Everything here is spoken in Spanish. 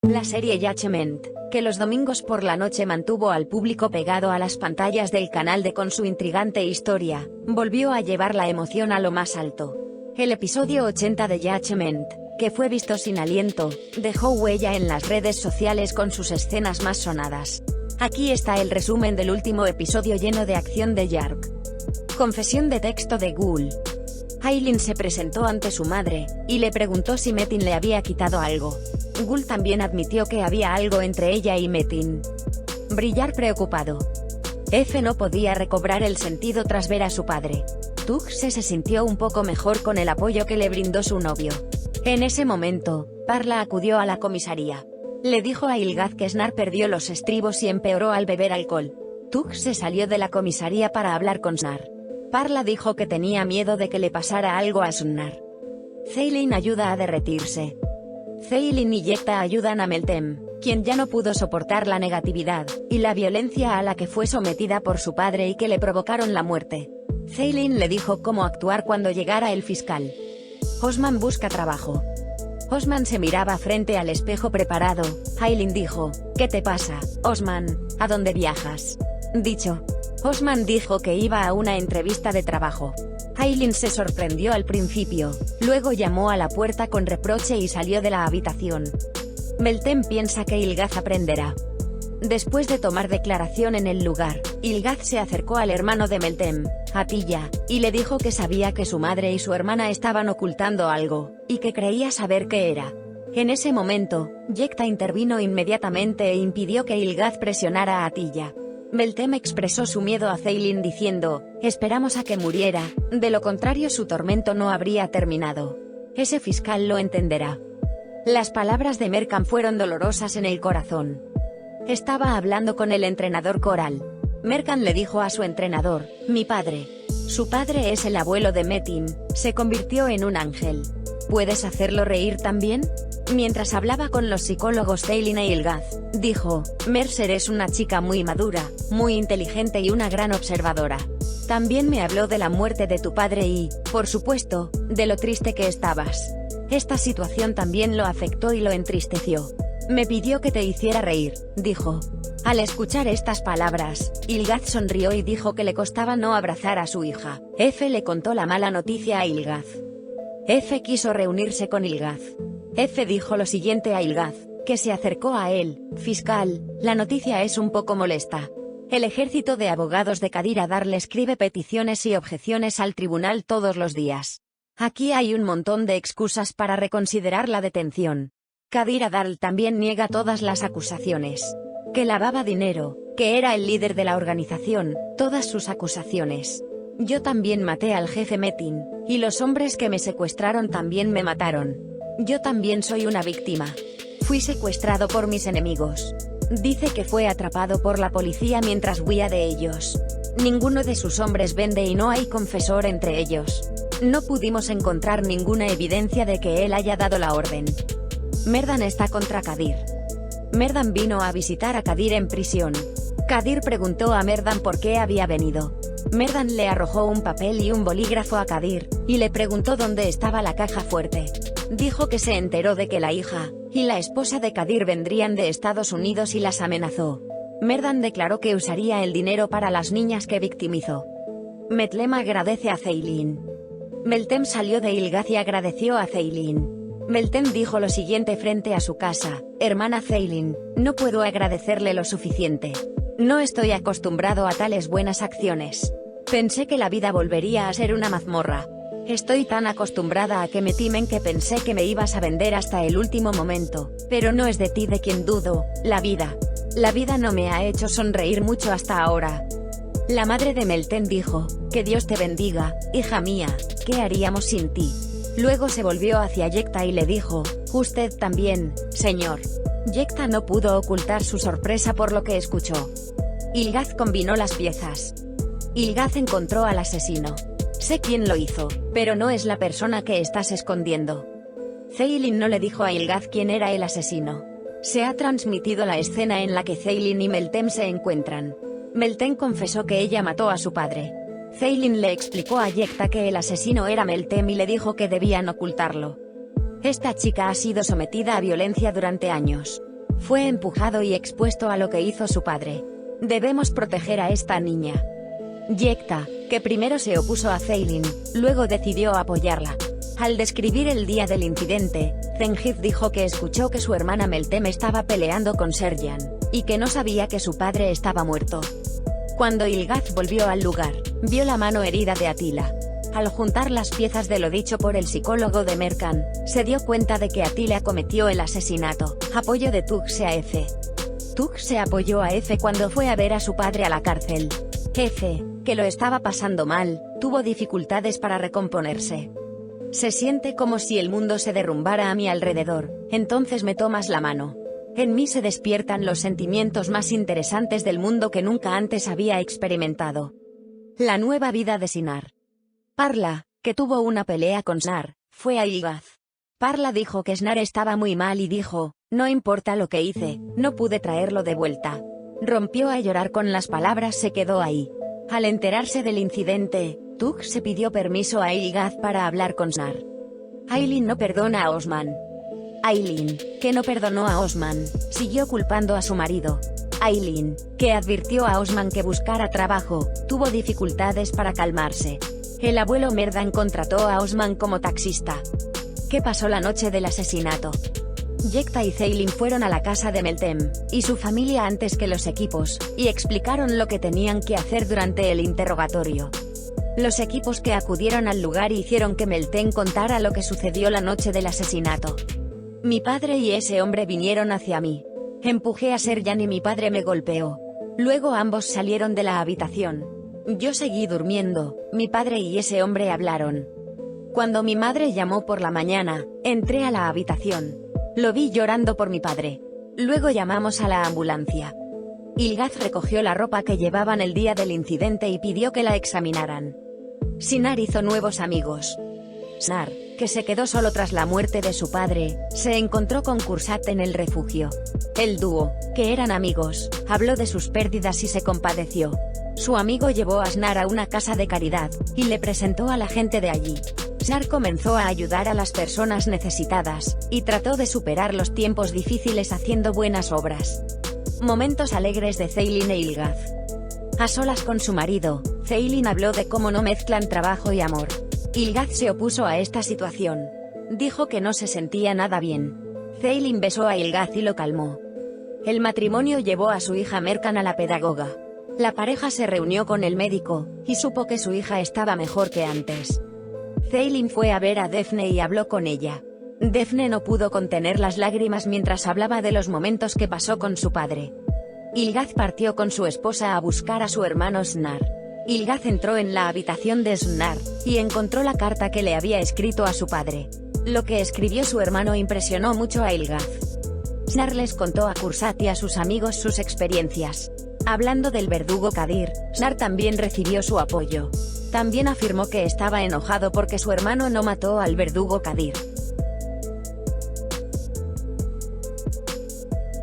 La serie Judgment, que los domingos por la noche mantuvo al público pegado a las pantallas del canal D con su intrigante historia, volvió a llevar la emoción a lo más alto. El episodio 80 de Judgment, que fue visto sin aliento, dejó huella en las redes sociales con sus escenas más sonadas. Aquí está el resumen del último episodio lleno de acción de Yark. Confesión de texto de Ghoul. Aileen se presentó ante su madre, y le preguntó si Metin le había quitado algo. Ghoul también admitió que había algo entre ella y Metin. Brillar preocupado. F no podía recobrar el sentido tras ver a su padre. Tugse se sintió un poco mejor con el apoyo que le brindó su novio. En ese momento, Parla acudió a la comisaría. Le dijo a Ilgaz que Snar perdió los estribos y empeoró al beber alcohol. Tugse salió de la comisaría para hablar con Snar. Parla dijo que tenía miedo de que le pasara algo a Snar. Ceylin ayuda a derretirse. Ceylin y Yekta ayudan a Meltem, quien ya no pudo soportar la negatividad y la violencia a la que fue sometida por su padre y que le provocaron la muerte. Ceylin le dijo cómo actuar cuando llegara el fiscal. Osman busca trabajo. Osman se miraba frente al espejo preparado. Aileen dijo: ¿Qué te pasa, Osman? ¿A dónde viajas? Dicho. Osman dijo que iba a una entrevista de trabajo. Aileen se sorprendió al principio, luego llamó a la puerta con reproche y salió de la habitación. Meltem piensa que Ilgaz aprenderá. Después de tomar declaración en el lugar, Ilgaz se acercó al hermano de Meltem, Atilla, y le dijo que sabía que su madre y su hermana estaban ocultando algo, y que creía saber qué era. En ese momento, Yekta intervino inmediatamente e impidió que Ilgaz presionara a Atilla. Meltem expresó su miedo a Ceylin diciendo: esperamos a que muriera, de lo contrario su tormento no habría terminado. Ese fiscal lo entenderá. Las palabras de Merkan fueron dolorosas en el corazón. Estaba hablando con el entrenador Coral. Merkan le dijo a su entrenador: mi padre. Su padre es el abuelo de Metin, se convirtió en un ángel. ¿Puedes hacerlo reír también? Mientras hablaba con los psicólogos Ceylin e Ilgaz, dijo: Mercer es una chica muy madura, muy inteligente y una gran observadora. También me habló de la muerte de tu padre y, por supuesto, de lo triste que estabas. Esta situación también lo afectó y lo entristeció. Me pidió que te hiciera reír, dijo. Al escuchar estas palabras, Ilgaz sonrió y dijo que le costaba no abrazar a su hija. F le contó la mala noticia a Ilgaz. F quiso reunirse con Ilgaz. F dijo lo siguiente a Ilgaz, que se acercó a él: fiscal, la noticia es un poco molesta. El ejército de abogados de Qadir Adar le escribe peticiones y objeciones al tribunal todos los días. Aquí hay un montón de excusas para reconsiderar la detención. Qadir Adar también niega todas las acusaciones. Que lavaba dinero, que era el líder de la organización, todas sus acusaciones. Yo también maté al jefe Metin, y los hombres que me secuestraron también me mataron. Yo también soy una víctima. Fui secuestrado por mis enemigos. Dice que fue atrapado por la policía mientras huía de ellos. Ninguno de sus hombres vende y no hay confesor entre ellos. No pudimos encontrar ninguna evidencia de que él haya dado la orden. Merdan está contra Qadir. Merdan vino a visitar a Qadir en prisión. Qadir preguntó a Merdan por qué había venido. Merdan le arrojó un papel y un bolígrafo a Qadir, y le preguntó dónde estaba la caja fuerte. Dijo que se enteró de que la hija y la esposa de Qadir vendrían de Estados Unidos y las amenazó. Merdan declaró que usaría el dinero para las niñas que victimizó. Meltem agradece a Ceylin. Meltem salió de Ilgaz y agradeció a Ceylin. Meltem dijo lo siguiente frente a su casa: hermana Ceylin, no puedo agradecerle lo suficiente. No estoy acostumbrado a tales buenas acciones. Pensé que la vida volvería a ser una mazmorra. Estoy tan acostumbrada a que me timen que pensé que me ibas a vender hasta el último momento, pero no es de ti de quien dudo, la vida. La vida no me ha hecho sonreír mucho hasta ahora. La madre de Meltem dijo: que Dios te bendiga, hija mía, ¿qué haríamos sin ti? Luego se volvió hacia Yekta y le dijo: usted también, señor. Yekta no pudo ocultar su sorpresa por lo que escuchó. Ilgaz combinó las piezas. Ilgaz encontró al asesino. Sé quién lo hizo, pero no es la persona que estás escondiendo. Ceylin no le dijo a Ilgaz quién era el asesino. Se ha transmitido la escena en la que Ceylin y Meltem se encuentran. Meltem confesó que ella mató a su padre. Ceylin le explicó a Yekta que el asesino era Meltem y le dijo que debían ocultarlo. Esta chica ha sido sometida a violencia durante años. Fue empujado y expuesto a lo que hizo su padre. Debemos proteger a esta niña. Yekta, que primero se opuso a Zeylin, luego decidió apoyarla. Al describir el día del incidente, Zenhith dijo que escuchó que su hermana Meltem estaba peleando con Serjan, y que no sabía que su padre estaba muerto. Cuando Ilgaz volvió al lugar, vio la mano herida de Atila. Al juntar las piezas de lo dicho por el psicólogo de Merkan, se dio cuenta de que Atila cometió el asesinato. Apoyo de Tugse a Efe. Tugse apoyó a Efe cuando fue a ver a su padre a la cárcel. Efe, que lo estaba pasando mal, tuvo dificultades para recomponerse. Se siente como si el mundo se derrumbara a mi alrededor, entonces me tomas la mano. En mí se despiertan los sentimientos más interesantes del mundo que nunca antes había experimentado. La nueva vida de Sinar. Parla, que tuvo una pelea con Snar, fue a Ilgaz. Parla dijo que Snar estaba muy mal y dijo, no importa lo que hice, no pude traerlo de vuelta. Rompió a llorar con las palabras, se quedó ahí. Al enterarse del incidente, Tug se pidió permiso a Ilgaz para hablar con Snar. Aylin no perdona a Osman. Aylin, que no perdonó a Osman, siguió culpando a su marido. Aylin, que advirtió a Osman que buscara trabajo, tuvo dificultades para calmarse. El abuelo Merdan contrató a Osman como taxista. ¿Qué pasó la noche del asesinato? Yekta y Zeylin fueron a la casa de Meltem, y su familia antes que los equipos, y explicaron lo que tenían que hacer durante el interrogatorio. Los equipos que acudieron al lugar hicieron que Meltem contara lo que sucedió la noche del asesinato. Mi padre y ese hombre vinieron hacia mí. Empujé a Serjan y mi padre me golpeó. Luego ambos salieron de la habitación. Yo seguí durmiendo, mi padre y ese hombre hablaron. Cuando mi madre llamó por la mañana, entré a la habitación. Lo vi llorando por mi padre. Luego llamamos a la ambulancia. Ilgaz recogió la ropa que llevaban el día del incidente y pidió que la examinaran. Sinar hizo nuevos amigos. Snar, que se quedó solo tras la muerte de su padre, se encontró con Kursat en el refugio. El dúo, que eran amigos, habló de sus pérdidas y se compadeció. Su amigo llevó a Snar a una casa de caridad, y le presentó a la gente de allí. Snar comenzó a ayudar a las personas necesitadas, y trató de superar los tiempos difíciles haciendo buenas obras. Momentos alegres de Zeylin e Ilgaz. A solas con su marido, Zeylin habló de cómo no mezclan trabajo y amor. Ilgaz se opuso a esta situación. Dijo que no se sentía nada bien. Zeylin besó a Ilgaz y lo calmó. El matrimonio llevó a su hija Merkan a la pedagoga. La pareja se reunió con el médico, y supo que su hija estaba mejor que antes. Zeylin fue a ver a Defne y habló con ella. Defne no pudo contener las lágrimas mientras hablaba de los momentos que pasó con su padre. Ilgaz partió con su esposa a buscar a su hermano Snar. Ilgaz entró en la habitación de Snar, y encontró la carta que le había escrito a su padre. Lo que escribió su hermano impresionó mucho a Ilgaz. Snar les contó a Kursat y a sus amigos sus experiencias. Hablando del verdugo Kadir, Snar también recibió su apoyo. También afirmó que estaba enojado porque su hermano no mató al verdugo Kadir.